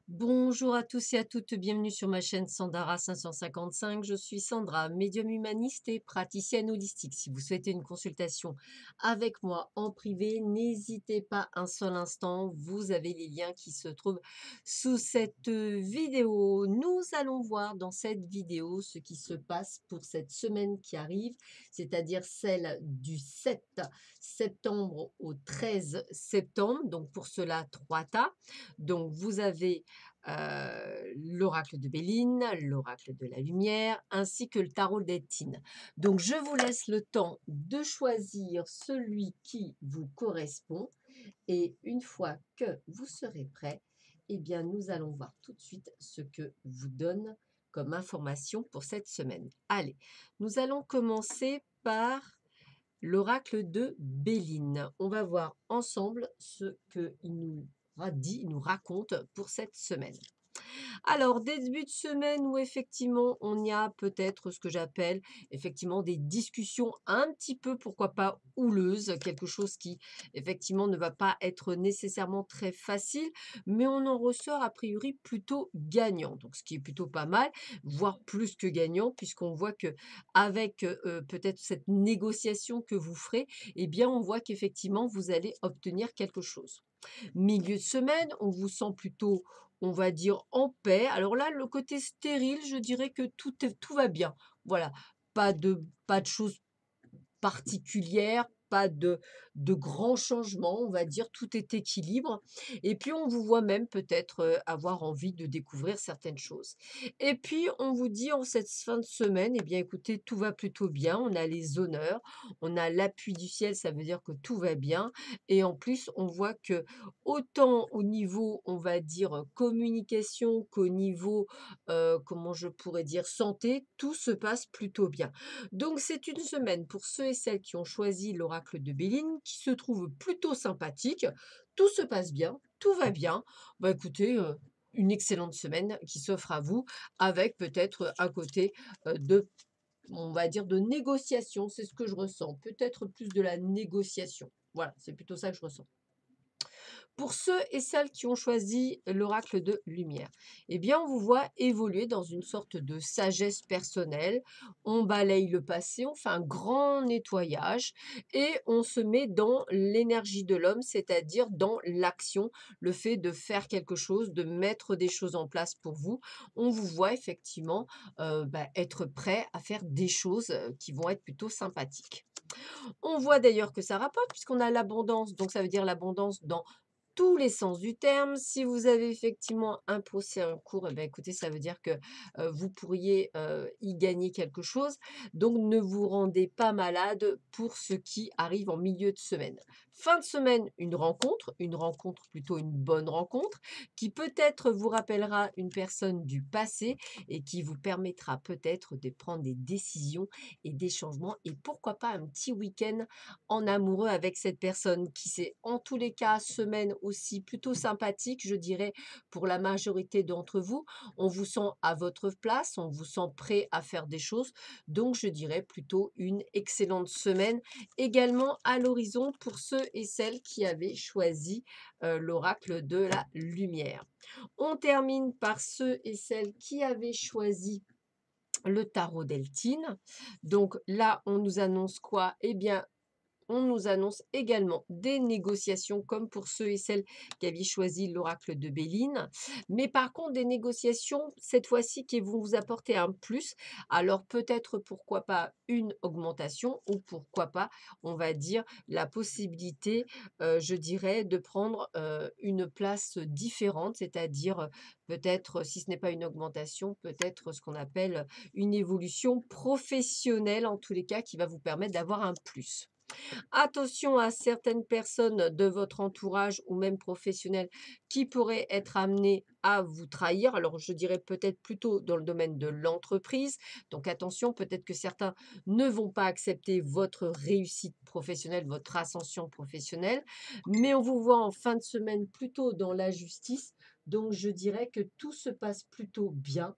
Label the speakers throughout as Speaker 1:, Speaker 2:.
Speaker 1: Bonjour à tous et à toutes, bienvenue sur ma chaîne Sandara 555. Je suis Sandra, médium humaniste et praticienne holistique. Si vous souhaitez une consultation avec moi en privé, n'hésitez pas un seul instant. Vous avez les liens qui se trouvent sous cette vidéo. Nous allons voir dans cette vidéo ce qui se passe pour cette semaine qui arrive, c'est-à-dire celle du 7 septembre au 13 septembre. Donc pour cela, trois tas. Donc vous avez l'oracle de Béline, l'oracle de la lumière, ainsi que le tarot d'Etine. Donc, je vous laisse le temps de choisir celui qui vous correspond. Et une fois que vous serez prêt, eh bien, nous allons voir tout de suite ce que vous donne comme information pour cette semaine. Allez, nous allons commencer par l'oracle de Béline. On va voir ensemble ce qu'il nous dit, il nous raconte pour cette semaine. Alors, début de semaine où effectivement on y a peut-être ce que j'appelle effectivement des discussions un petit peu, pourquoi pas, houleuses, quelque chose qui effectivement ne va pas être nécessairement très facile, mais on en ressort a priori plutôt gagnant. Donc, ce qui est plutôt pas mal, voire plus que gagnant, puisqu'on voit que avec peut-être cette négociation que vous ferez, eh bien, on voit qu'effectivement vous allez obtenir quelque chose. Milieu de semaine, on vous sent plutôt, on va dire, en paix. Alors là, le côté stérile, je dirais que tout va bien. Voilà, pas de choses particulière, pas de grands changements, on va dire, tout est équilibre et puis on vous voit même peut-être, avoir envie de découvrir certaines choses et puis on vous dit en cette fin de semaine: «Eh bien écoutez, tout va plutôt bien, on a les honneurs, on a l'appui du ciel, ça veut dire que tout va bien» et en plus on voit que autant au niveau, on va dire, communication qu'au niveau, comment je pourrais dire, santé, tout se passe plutôt bien. Donc c'est une semaine pour ceux et celles qui ont choisi l'oracle de Béline, qui se trouve plutôt sympathique. Tout se passe bien, tout va bien. Bah écoutez, une excellente semaine qui s'offre à vous, avec peut-être à côté on va dire, de négociation. C'est ce que je ressens. Peut-être plus de la négociation. Voilà, c'est plutôt ça que je ressens. Pour ceux et celles qui ont choisi l'oracle de lumière, eh bien, on vous voit évoluer dans une sorte de sagesse personnelle. On balaye le passé, on fait un grand nettoyage et on se met dans l'énergie de l'homme, c'est-à-dire dans l'action, le fait de faire quelque chose, de mettre des choses en place pour vous. On vous voit effectivement être prêt à faire des choses qui vont être plutôt sympathiques. On voit d'ailleurs que ça rapporte puisqu'on a l'abondance, donc ça veut dire l'abondance dans tous les sens du terme. Si vous avez effectivement un procès en cours, eh bien, écoutez, ça veut dire que vous pourriez y gagner quelque chose. Donc, ne vous rendez pas malade pour ce qui arrive en milieu de semaine. Fin de semaine, une rencontre plutôt une bonne rencontre, qui peut-être vous rappellera une personne du passé et qui vous permettra peut-être de prendre des décisions et des changements. Et pourquoi pas un petit week-end en amoureux avec cette personne qui c'est en tous les cas semaine aussi plutôt sympathique, je dirais, pour la majorité d'entre vous. On vous sent à votre place, on vous sent prêt à faire des choses. Donc, je dirais plutôt une excellente semaine également à l'horizon pour ceux et celles qui avaient choisi l'oracle de la lumière. On termine par ceux et celles qui avaient choisi le tarot d'Eltine. Donc là, on nous annonce quoi? Eh bien, on nous annonce également des négociations comme pour ceux et celles qui avaient choisi l'oracle de Béline. Mais par contre, des négociations, cette fois-ci, qui vont vous apporter un plus. Alors peut-être, pourquoi pas, une augmentation ou pourquoi pas, on va dire, la possibilité, je dirais, de prendre une place différente, c'est-à-dire peut-être, si ce n'est pas une augmentation, peut-être ce qu'on appelle une évolution professionnelle, en tous les cas, qui va vous permettre d'avoir un plus. Attention à certaines personnes de votre entourage ou même professionnel qui pourraient être amenées à vous trahir. Alors, je dirais peut-être plutôt dans le domaine de l'entreprise. Donc, attention, peut-être que certains ne vont pas accepter votre réussite professionnelle, votre ascension professionnelle. Mais on vous voit en fin de semaine plutôt dans la justice Donc je dirais que tout se passe plutôt bien,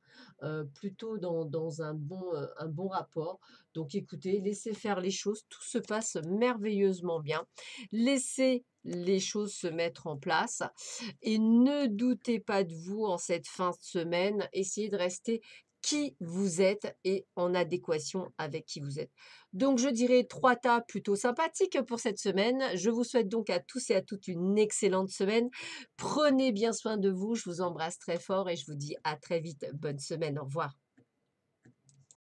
Speaker 1: plutôt dans un bon rapport. Donc écoutez, laissez faire les choses, tout se passe merveilleusement bien. Laissez les choses se mettre en place et ne doutez pas de vous en cette fin de semaine. Essayez de rester qui vous êtes et en adéquation avec qui vous êtes. Donc je dirais 3 tas plutôt sympathiques pour cette semaine. Je vous souhaite donc à tous et à toutes une excellente semaine. Prenez bien soin de vous, je vous embrasse très fort et je vous dis à très vite. Bonne semaine, au revoir.